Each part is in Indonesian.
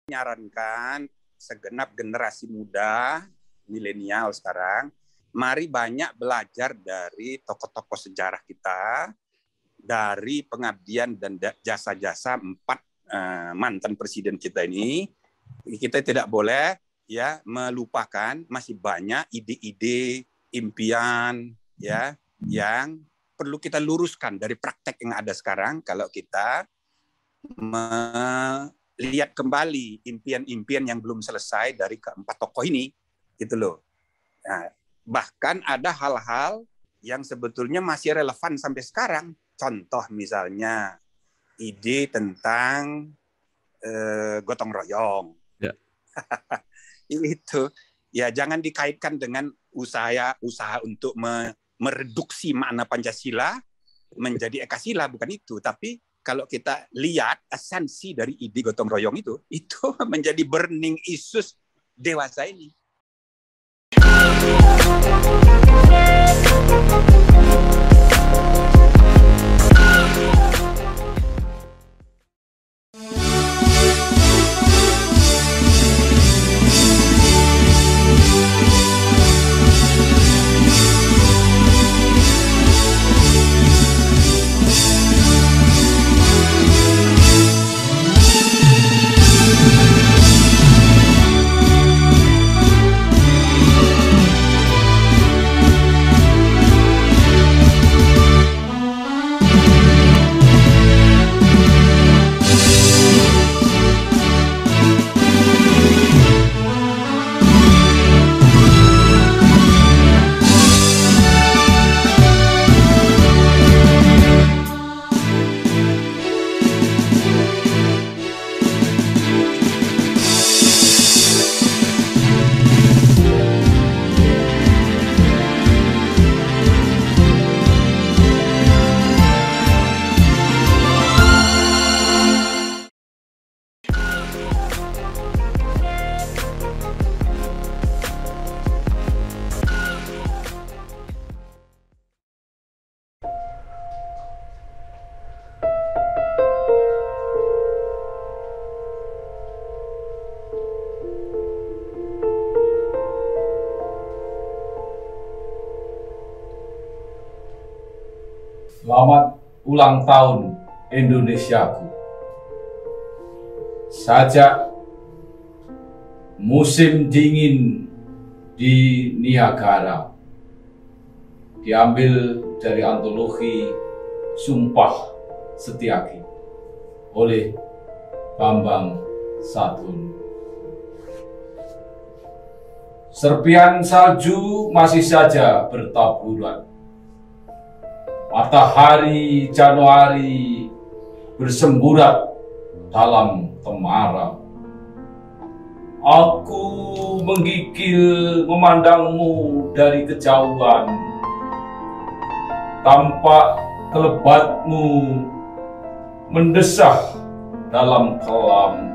menyarankan segenap generasi muda, milenial sekarang, mari banyak belajar dari tokoh-tokoh sejarah kita, dari pengabdian dan jasa-jasa 4 mantan presiden kita ini. Kita tidak boleh ya melupakan masih banyak ide-ide, impian ya yang perlu kita luruskan dari praktek yang ada sekarang kalau kita lihat kembali impian-impian yang belum selesai dari keempat tokoh ini, gitu loh. Nah, bahkan ada hal-hal yang sebetulnya masih relevan sampai sekarang. Contoh misalnya ide tentang gotong royong. Ya. Itu ya jangan dikaitkan dengan usaha untuk mereduksi makna Pancasila menjadi Ekasila, bukan itu, tapi kalau kita lihat esensi dari ide gotong royong itu menjadi burning issues dewasa ini. Selamat ulang tahun Indonesiaku. Sajak musim dingin di Niagara diambil dari antologi Sumpah Setiaki oleh Bambang Sadun. Serpian salju masih saja bertaburan. Matahari Januari bersemburat dalam temaram. Aku menggigil memandangmu dari kejauhan. Tampak kelebatmu mendesah dalam kelam.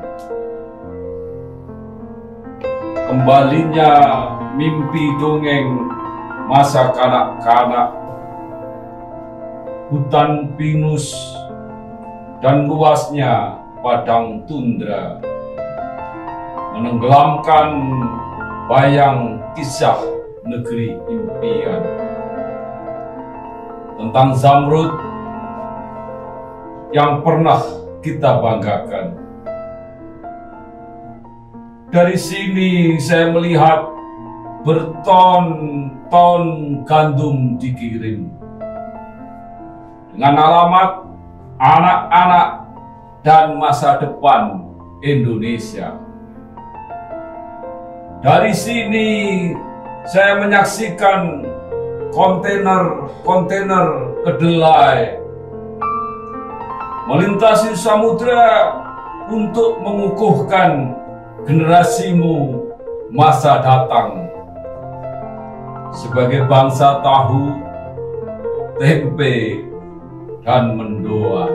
Kembalinya mimpi dongeng masa kanak-kanak. Hutan pinus dan luasnya padang tundra menenggelamkan bayang kisah negeri impian tentang Zamrud yang pernah kita banggakan. Dari sini saya melihat berton-ton gandum dikirim dengan alamat anak-anak dan masa depan Indonesia. Dari sini saya menyaksikan kontainer-kontainer kedelai melintasi samudra untuk mengukuhkan generasimu masa datang sebagai bangsa tahu, tempe, dan mendoan.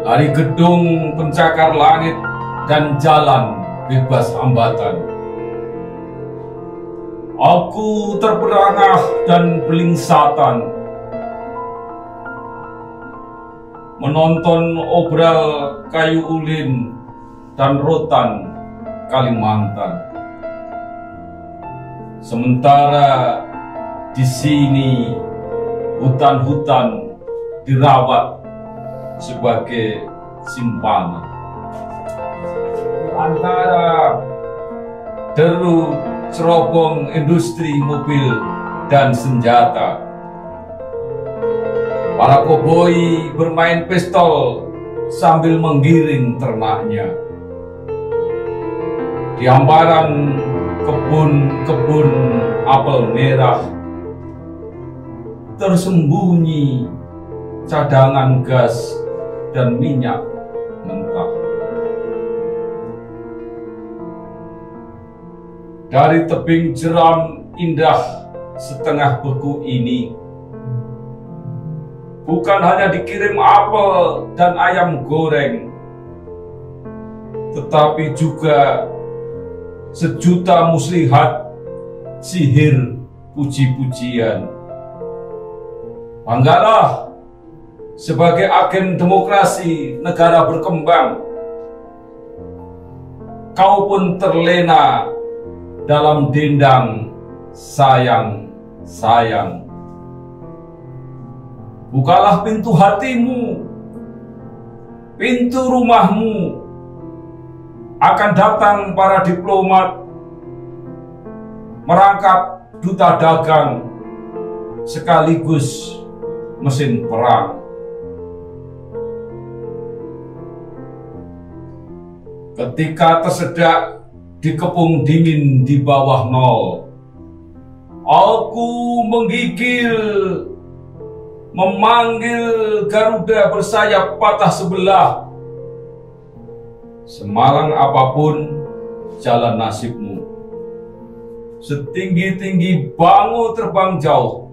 Dari gedung pencakar langit dan jalan bebas hambatan, aku terperangah dan belingsatan menonton obral kayu ulin dan rotan Kalimantan. Sementara di sini hutan-hutan dirawat sebagai simpanan. Di antara deru cerobong industri mobil dan senjata, para koboi bermain pistol sambil menggiring ternaknya. Di hamparan kebun-kebun apel merah tersembunyi cadangan gas dan minyak mentah. Dari tebing jeram indah setengah beku ini, bukan hanya dikirim apel dan ayam goreng, tetapi juga sejuta muslihat sihir puji-pujian. Banggalah sebagai agen demokrasi negara berkembang. Kau pun terlena dalam dendang sayang-sayang. Bukalah pintu hatimu, pintu rumahmu. Akan datang para diplomat, merangkap duta dagang, sekaligus mesin perang. Ketika tersedak di kepung dingin di bawah nol, aku menggigil, memanggil Garuda bersayap patah sebelah. Semalang apapun jalan nasibmu, setinggi-tinggi bangu terbang jauh,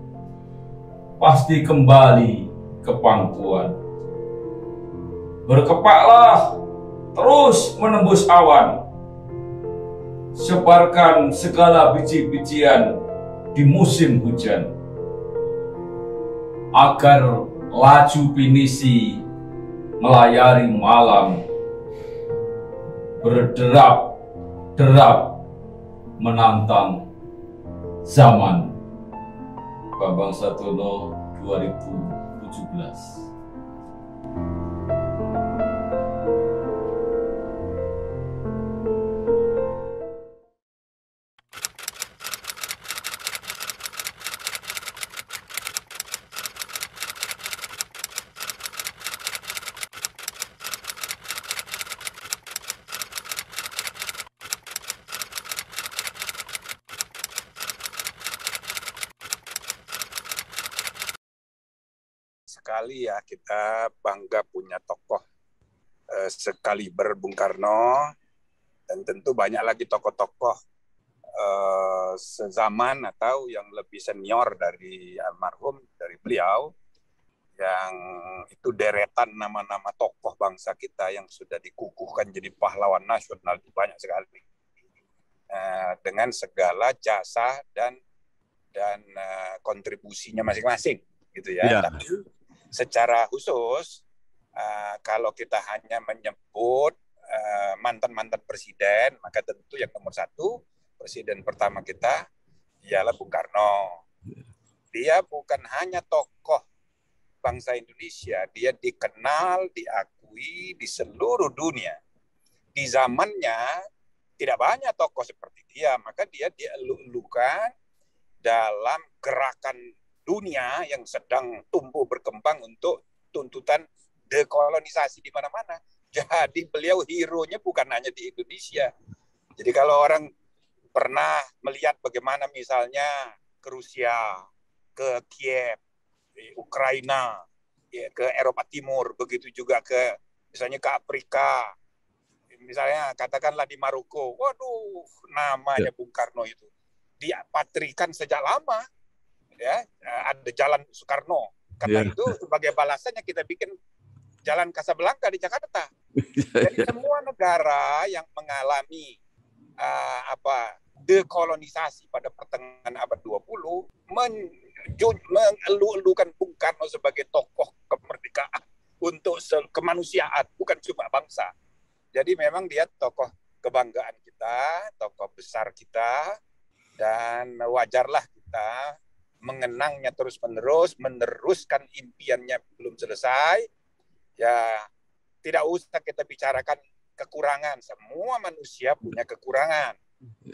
pasti kembali ke pangkuan. Berkepaklah terus menembus awan, sebarkan segala biji-bijian di musim hujan, agar laju pinisi melayari malam, berderap-derap menantang zaman. Bambang Satono, 2017. Sekali ya kita bangga punya tokoh sekaliber Bung Karno, dan tentu banyak lagi tokoh-tokoh sezaman atau yang lebih senior dari almarhum, dari beliau, yang itu deretan nama-nama tokoh bangsa kita yang sudah dikukuhkan jadi pahlawan nasional itu banyak sekali, dengan segala jasa dan kontribusinya masing-masing gitu ya. Tapi secara khusus, kalau kita hanya menyebut mantan-mantan presiden, maka tentu yang nomor satu, presiden pertama kita ialah Bung Karno. Dia bukan hanya tokoh bangsa Indonesia, dia dikenal, diakui di seluruh dunia. Di zamannya tidak banyak tokoh seperti dia, maka dia dielu-elukan dalam gerakan dunia yang sedang tumbuh berkembang untuk tuntutan dekolonisasi di mana-mana. Jadi beliau hero-nya bukan hanya di Indonesia. Jadi kalau orang pernah melihat bagaimana misalnya ke Rusia, ke Kiev, Ukraina, ya, ke Eropa Timur, begitu juga ke misalnya ke Afrika, misalnya katakanlah di Maroko, waduh namanya Bung Karno itu dipatrikan sejak lama. Ya, ada Jalan Soekarno. Karena itu sebagai balasannya kita bikin Jalan Casablanca di Jakarta. Jadi semua negara yang mengalami dekolonisasi pada pertengahan abad 20 mengelu-elukan Bung Karno sebagai tokoh kemerdekaan untuk kemanusiaan, bukan cuma bangsa. Jadi memang dia tokoh kebanggaan kita, tokoh besar kita, dan wajarlah kita mengenangnya terus-menerus, meneruskan impiannya belum selesai. Ya, tidak usah kita bicarakan kekurangan. Semua manusia punya kekurangan.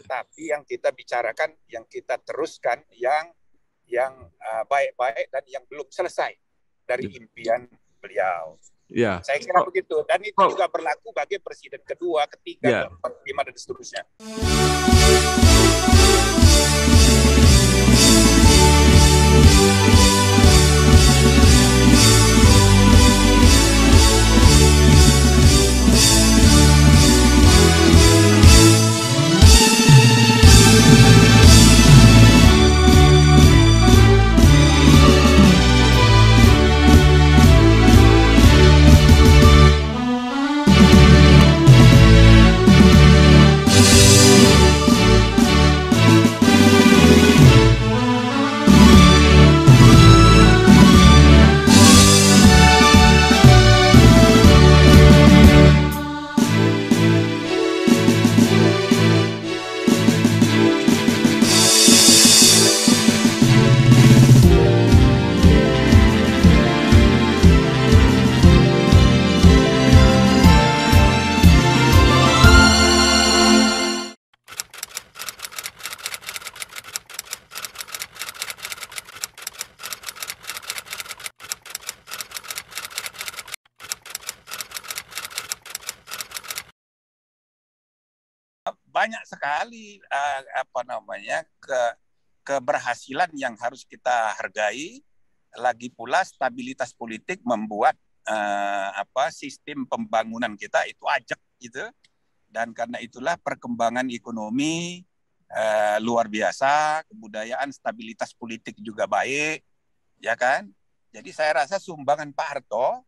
Tapi yang kita bicarakan, yang kita teruskan, yang baik-baik dan yang belum selesai dari impian beliau. Ya. Saya kira begitu. Dan itu juga berlaku bagi presiden kedua, ketiga, keempat, kelima, dan seterusnya. Banyak sekali keberhasilan yang harus kita hargai. Lagi pula stabilitas politik membuat sistem pembangunan kita itu ajak gitu. Dan karena itulah perkembangan ekonomi luar biasa, kebudayaan, stabilitas politik juga baik, ya kan? Jadi saya rasa sumbangan Pak Harto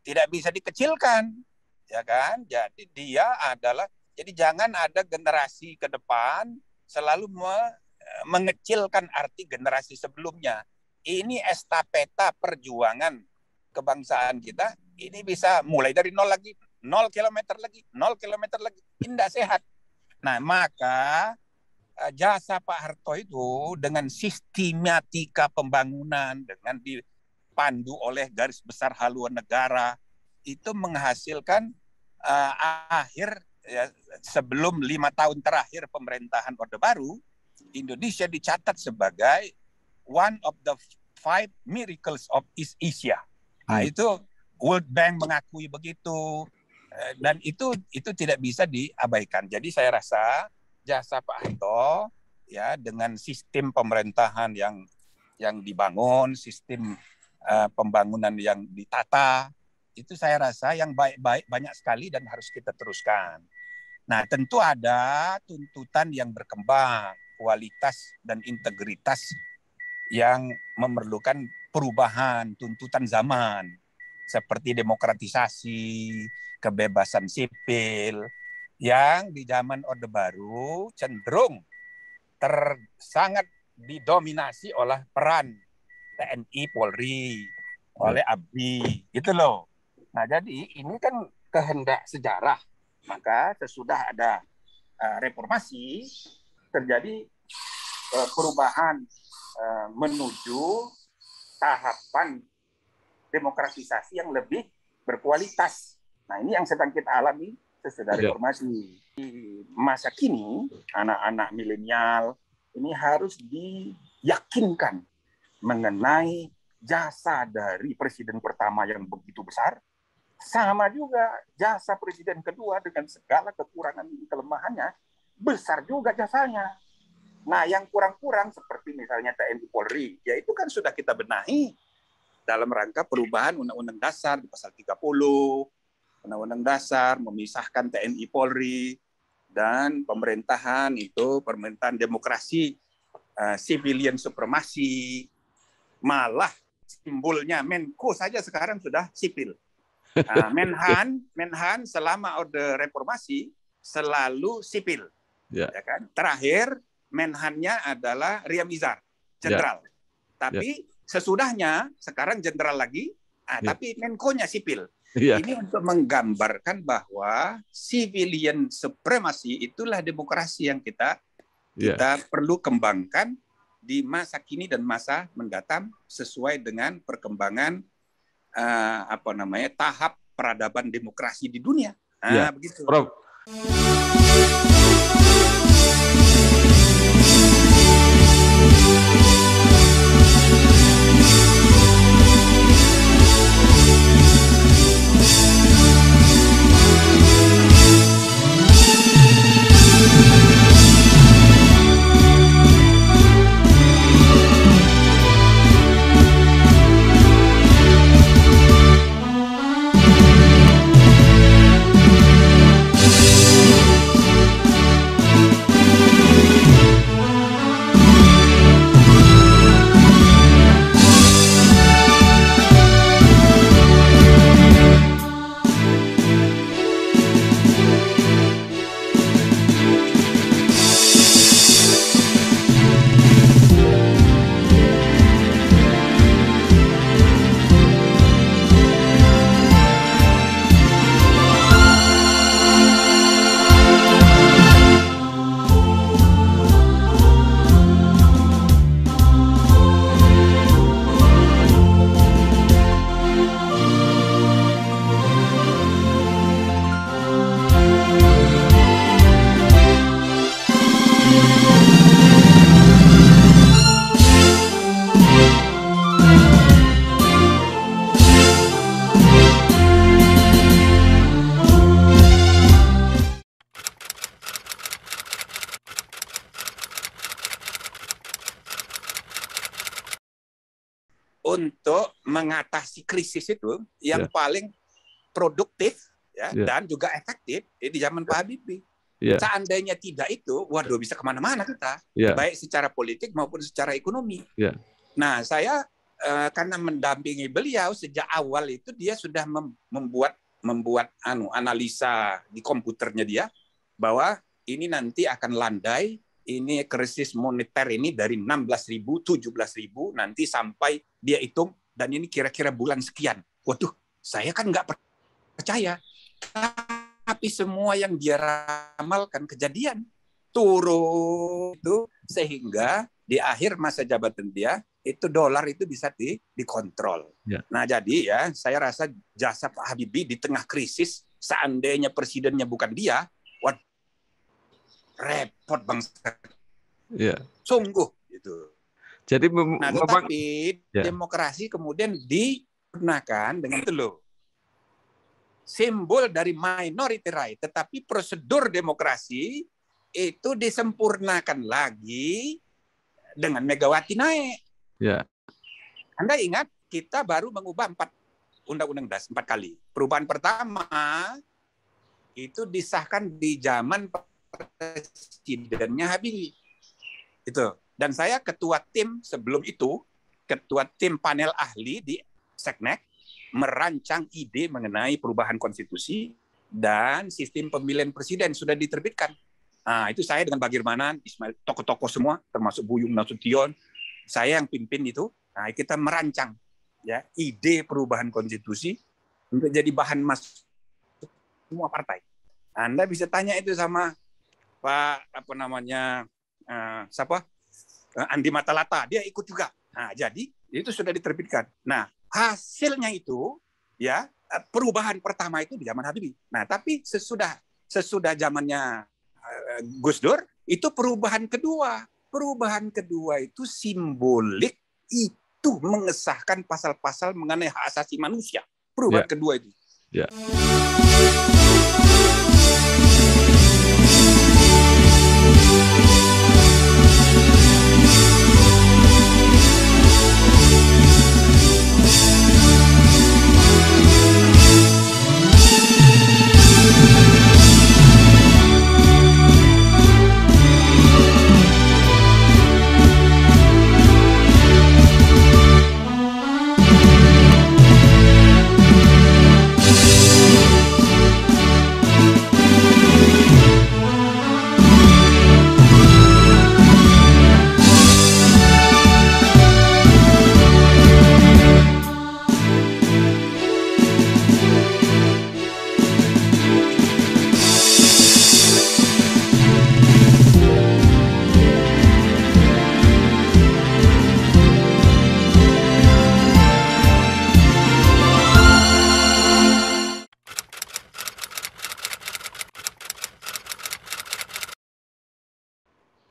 tidak bisa dikecilkan. Ya kan, jadi dia adalah, jadi jangan ada generasi ke depan selalu mengecilkan arti generasi sebelumnya. Ini estafeta perjuangan kebangsaan kita, ini bisa mulai dari 0 lagi, 0 kilometer lagi, 0 kilometer lagi, tidak sehat. Nah, maka jasa Pak Harto itu dengan sistematika pembangunan, dengan dipandu oleh garis besar haluan negara, itu menghasilkan sebelum 5 tahun terakhir pemerintahan Orde Baru, Indonesia dicatat sebagai one of the 5 miracles of East Asia. Nah, itu World Bank mengakui begitu, dan itu tidak bisa diabaikan. Jadi saya rasa jasa Pak Harto ya dengan sistem pemerintahan yang dibangun, sistem pembangunan yang ditata, itu saya rasa yang baik-baik banyak sekali dan harus kita teruskan. Nah, tentu ada tuntutan yang berkembang, kualitas dan integritas yang memerlukan perubahan, tuntutan zaman, seperti demokratisasi, kebebasan sipil, yang di zaman Orde Baru cenderung sangat didominasi oleh peran TNI, Polri, oleh ABRI, gitu loh. Nah, jadi ini kan kehendak sejarah. Maka sesudah ada reformasi, terjadi perubahan menuju tahapan demokratisasi yang lebih berkualitas. Nah, ini yang sedang kita alami sesudah reformasi. Di masa kini, anak-anak milenial ini harus diyakinkan mengenai jasa dari presiden pertama yang begitu besar, sama juga jasa presiden kedua dengan segala kekurangan dan kelemahannya, besar juga jasanya. Nah, yang kurang-kurang seperti misalnya TNI Polri, ya itu kan sudah kita benahi dalam rangka perubahan Undang-Undang Dasar di pasal 30, Undang-Undang Dasar memisahkan TNI Polri dan pemerintahan itu pemerintahan demokrasi, civilian supremasi, malah simbolnya Menko saja sekarang sudah sipil. Menhan selama Orde Reformasi selalu sipil, ya kan? Terakhir Menhannya adalah Ria Mizar, jenderal. Tapi sesudahnya sekarang jenderal lagi, Yeah. Tapi Menko-nya sipil. Yeah. Ini untuk menggambarkan bahwa civilian supremacy itulah demokrasi yang kita perlu kembangkan di masa kini dan masa mendatang sesuai dengan perkembangan tahap peradaban demokrasi di dunia. Begitu. Prof. Untuk mengatasi krisis itu yang paling produktif dan juga efektif di zaman Pak Habibie. Seandainya tidak itu, waduh bisa kemana-mana kita, baik secara politik maupun secara ekonomi. Nah, saya karena mendampingi beliau sejak awal itu, dia sudah membuat analisa di komputernya dia bahwa ini nanti akan landai. Ini krisis moneter ini dari 16.000, 17.000, nanti sampai dia hitung, dan ini kira-kira bulan sekian. Waduh, saya kan nggak percaya. Tapi semua yang dia ramalkan kejadian. Turun itu, sehingga di akhir masa jabatan dia, itu dolar itu bisa dikontrol. Nah, jadi ya, saya rasa jasa Pak Habibie di tengah krisis, seandainya presidennya bukan dia, repot bangsa. Sungguh gitu. Jadi tetapi demokrasi kemudian digunakan dengan itu loh. Simbol dari minority right, tetapi prosedur demokrasi itu disempurnakan lagi dengan Megawati naik. Anda ingat kita baru mengubah 4 undang-undang DAS 4 kali. Perubahan pertama itu disahkan di zaman presidennya Habibie. Itu. Dan saya ketua tim sebelum itu, ketua tim panel ahli di Seknek, merancang ide mengenai perubahan konstitusi dan sistem pemilihan presiden sudah diterbitkan. Nah, itu saya dengan Bagirmanan, Ismail, tokoh-tokoh semua, termasuk Buyung Nasution, saya yang pimpin itu. Nah, kita merancang ide perubahan konstitusi untuk jadi bahan masuk semua partai. Anda bisa tanya itu sama Pak Andi Matalata, dia ikut juga. Nah, jadi itu sudah diterbitkan. Nah, hasilnya itu perubahan pertama itu di zaman Habibie. Nah, tapi sesudah zamannya Gus Dur itu perubahan kedua. Perubahan kedua itu simbolik, itu mengesahkan pasal-pasal mengenai hak asasi manusia. Perubahan kedua itu.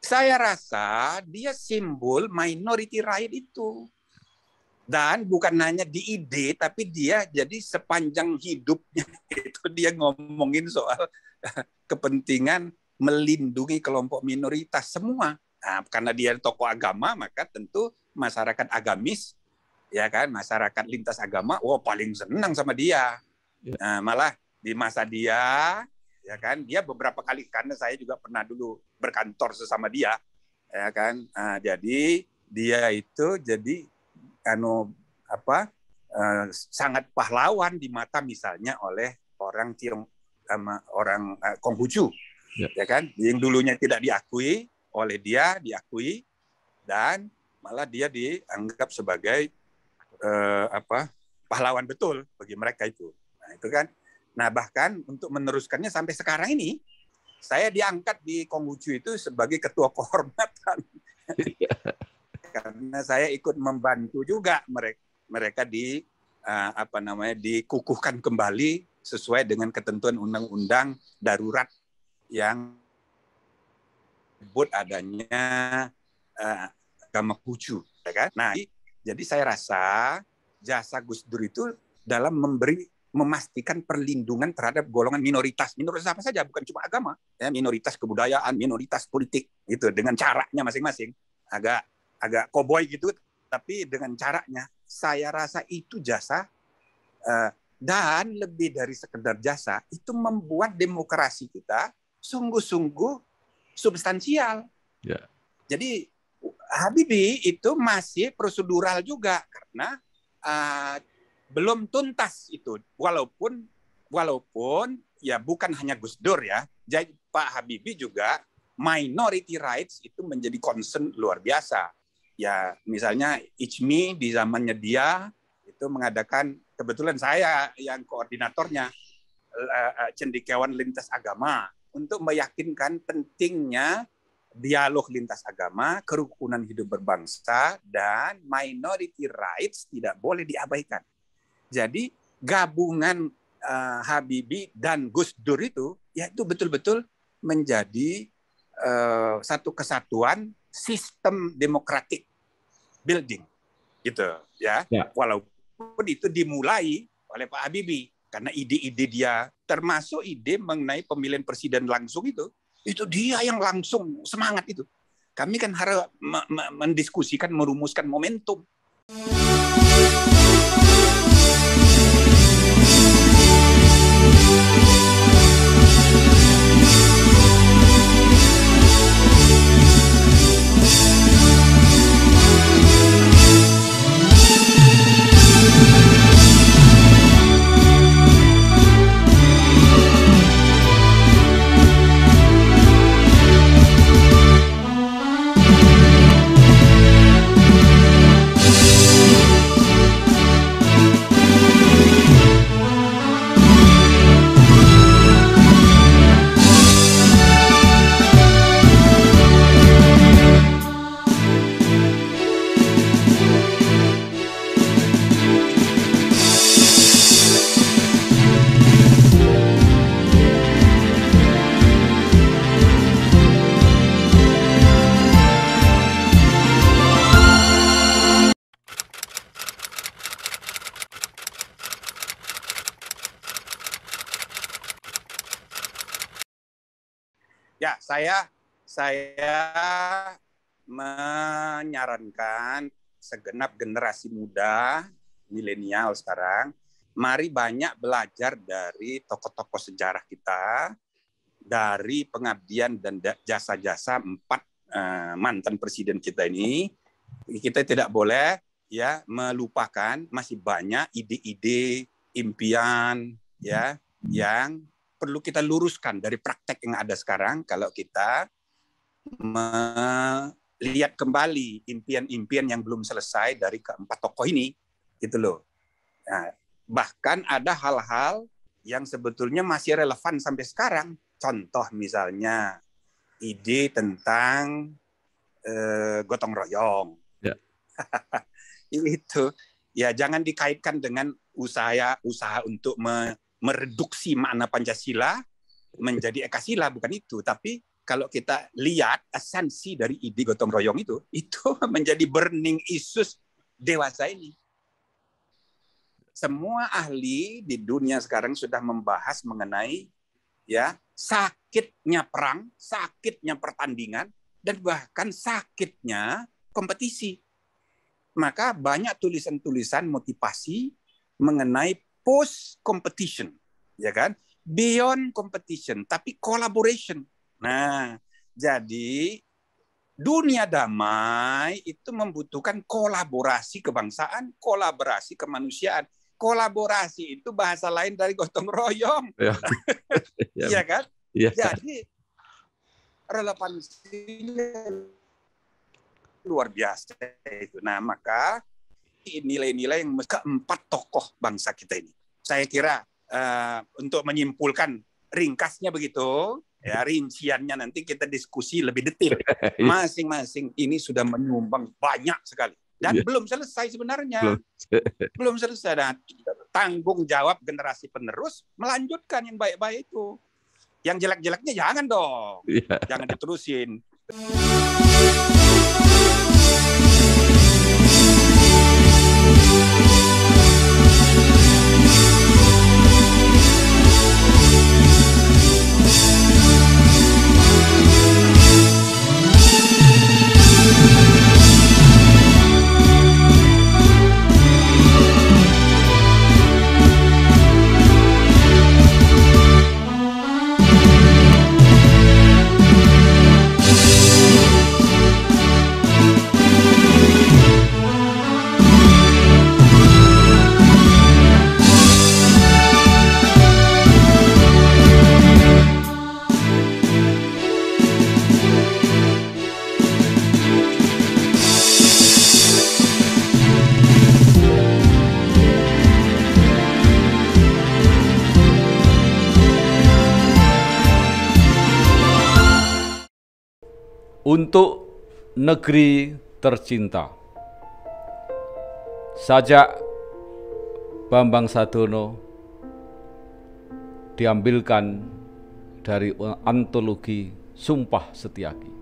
Saya rasa dia simbol minority right itu. Dan bukan hanya di ide, tapi dia jadi sepanjang hidupnya itu dia ngomongin soal kepentingan melindungi kelompok minoritas semua. Nah, karena dia tokoh agama, maka tentu masyarakat agamis, ya kan, masyarakat lintas agama, paling senang sama dia. Nah, malah di masa dia, ya kan, dia beberapa kali, karena saya juga pernah dulu berkantor sesama dia, ya kan. Nah, jadi dia itu jadi sangat pahlawan di mata misalnya oleh orang Konghucu, ya kan, yang dulunya tidak diakui, oleh dia diakui, dan malah dia dianggap sebagai pahlawan betul bagi mereka itu. Nah, itu kan. Nah, bahkan untuk meneruskannya sampai sekarang ini, saya diangkat di Konghucu itu sebagai ketua kehormatan. Karena saya ikut membantu juga mereka dikukuhkan kembali sesuai dengan ketentuan undang-undang darurat yang disebut adanya agama Konghucu, ya kan? Nah, jadi saya rasa jasa Gus Dur itu dalam memastikan perlindungan terhadap golongan minoritas apa saja, bukan cuma agama, ya, minoritas kebudayaan, minoritas politik, gitu, dengan caranya masing-masing, agak koboi gitu, tapi dengan caranya. Saya rasa itu jasa, dan lebih dari sekedar jasa, itu membuat demokrasi kita sungguh-sungguh substansial. Yeah. Jadi Habibie itu masih prosedural juga, karena belum tuntas itu, walaupun ya bukan hanya Gus Dur ya, jadi Pak Habibie juga minority rights itu menjadi concern luar biasa. Ya, misalnya ICMI di zamannya dia itu mengadakan, kebetulan saya yang koordinatornya, cendekiawan lintas agama, untuk meyakinkan pentingnya dialog lintas agama, kerukunan hidup berbangsa, dan minority rights tidak boleh diabaikan. Jadi gabungan Habibie dan Gus Dur itu, ya itu betul-betul menjadi satu kesatuan sistem demokratik building, gitu ya. Walaupun itu dimulai oleh Pak Habibie, karena ide-ide dia, termasuk ide mengenai pemilihan presiden langsung itu dia yang langsung semangat itu. Kami kan harus mendiskusikan, merumuskan momentum. Ya, saya menyarankan segenap generasi muda, milenial sekarang, mari banyak belajar dari tokoh-tokoh sejarah kita, dari pengabdian dan jasa-jasa 4 mantan presiden kita ini. Kita tidak boleh ya melupakan masih banyak ide-ide, impian ya yang perlu kita luruskan dari praktek yang ada sekarang. Kalau kita melihat kembali impian-impian yang belum selesai dari keempat tokoh ini, gitu loh. Nah, bahkan ada hal-hal yang sebetulnya masih relevan sampai sekarang. Contoh misalnya ide tentang gotong royong. Ya. Itu ya jangan dikaitkan dengan usaha untuk mereduksi makna Pancasila menjadi Ekasila, bukan itu, tapi kalau kita lihat esensi dari ide gotong royong itu menjadi burning issues dewasa ini. Semua ahli di dunia sekarang sudah membahas mengenai ya sakitnya perang, sakitnya pertandingan, dan bahkan sakitnya kompetisi. Maka banyak tulisan-tulisan motivasi mengenai post competition, ya kan? Beyond competition, tapi collaboration. Nah, jadi dunia damai itu membutuhkan kolaborasi kebangsaan, kolaborasi kemanusiaan. Kolaborasi itu bahasa lain dari gotong royong. Iya kan? Ya. Jadi relevansinya luar biasa itu. Nah, maka nilai-nilai yang keempat tokoh bangsa kita ini. Saya kira untuk menyimpulkan ringkasnya begitu, ya rinciannya nanti kita diskusi lebih detail. Masing-masing ini sudah menyumbang banyak sekali. Dan belum selesai sebenarnya. Belum selesai. Nah, tanggung jawab generasi penerus melanjutkan yang baik-baik itu. Yang jelek-jeleknya jangan dong. Jangan diterusin. Untuk negeri tercinta. Sajak Bambang Sadono diambilkan dari antologi Sumpah Setiaki.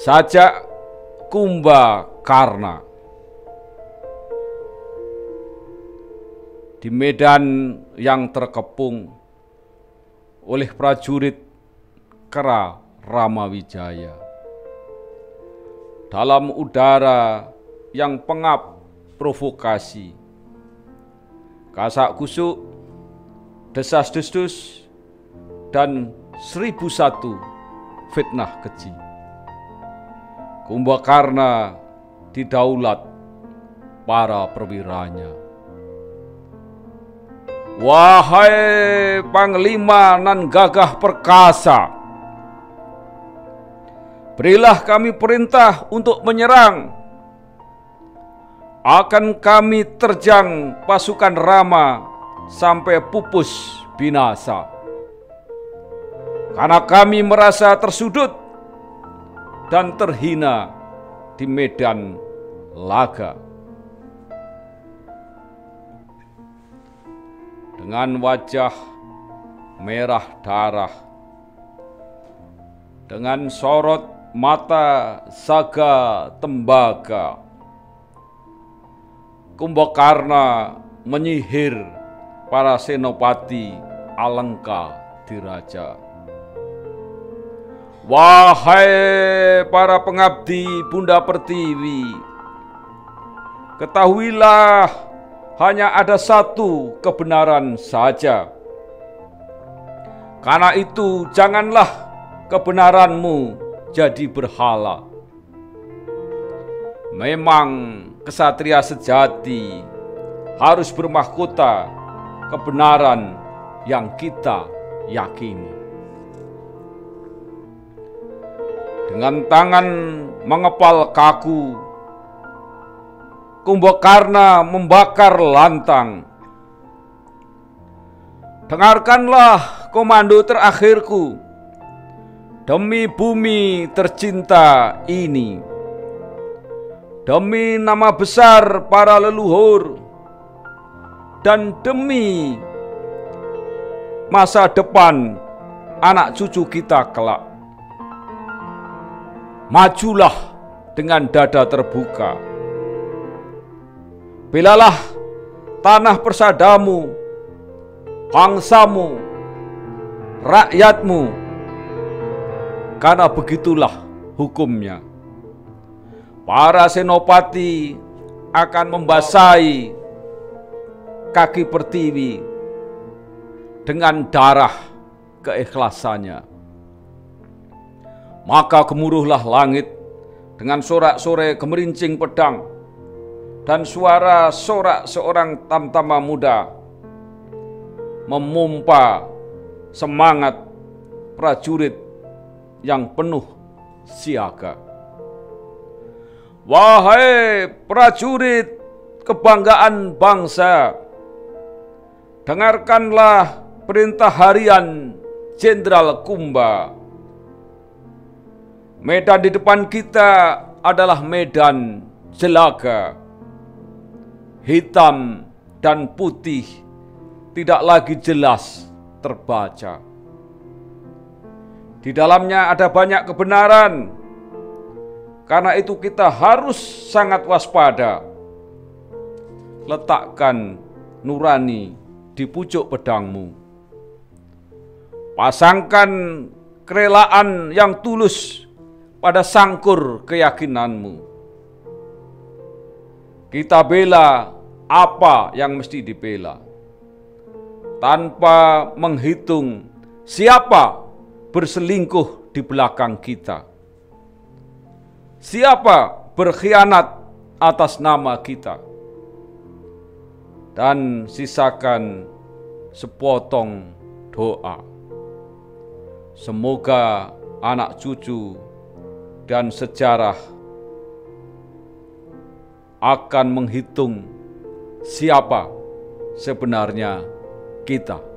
Sajak Kumbakarna di medan yang terkepung oleh prajurit kera Ramawijaya, dalam udara yang pengap provokasi, kasak kusuk, desas-desus, dan 1001 fitnah keji. Kumbakarna didaulat para perwiranya. Wahai panglima nan gagah perkasa, berilah kami perintah untuk menyerang. Akan kami terjang pasukan Rama sampai pupus binasa. Karena kami merasa tersudut dan terhina di medan laga. Dengan wajah merah darah, dengan sorot mata saga tembaga, Kumbakarna menyihir para senopati Alengka diraja. Wahai para pengabdi Bunda Pertiwi, ketahuilah hanya ada satu kebenaran saja. Karena itu janganlah kebenaranmu jadi berhala. Memang kesatria sejati harus bermahkota kebenaran yang kita yakini. Dengan tangan mengepal kaku, Kumbakarna membakar lantang. Dengarkanlah komando terakhirku. Demi bumi tercinta ini, demi nama besar para leluhur, dan demi masa depan anak cucu kita kelak. Majulah dengan dada terbuka. Belalah tanah persadamu, bangsamu, rakyatmu, karena begitulah hukumnya. Para senopati akan membasahi kaki Pertiwi dengan darah keikhlasannya. Maka gemuruhlah langit dengan sorak-sorai gemerincing pedang dan suara sorak seorang tamtama muda memompa semangat prajurit yang penuh siaga. Wahai prajurit kebanggaan bangsa, dengarkanlah perintah harian Jenderal Kumba. Medan di depan kita adalah medan jelaga. Hitam dan putih tidak lagi jelas terbaca. Di dalamnya ada banyak kebenaran. Karena itu kita harus sangat waspada. Letakkan nurani di pucuk pedangmu. Pasangkan kerelaan yang tulus pada sangkur keyakinanmu. Kita bela apa yang mesti dibela, tanpa menghitung siapa berselingkuh di belakang kita, siapa berkhianat atas nama kita, dan sisakan sepotong doa. Semoga anak cucu dan sejarah akan menghitung siapa sebenarnya kita.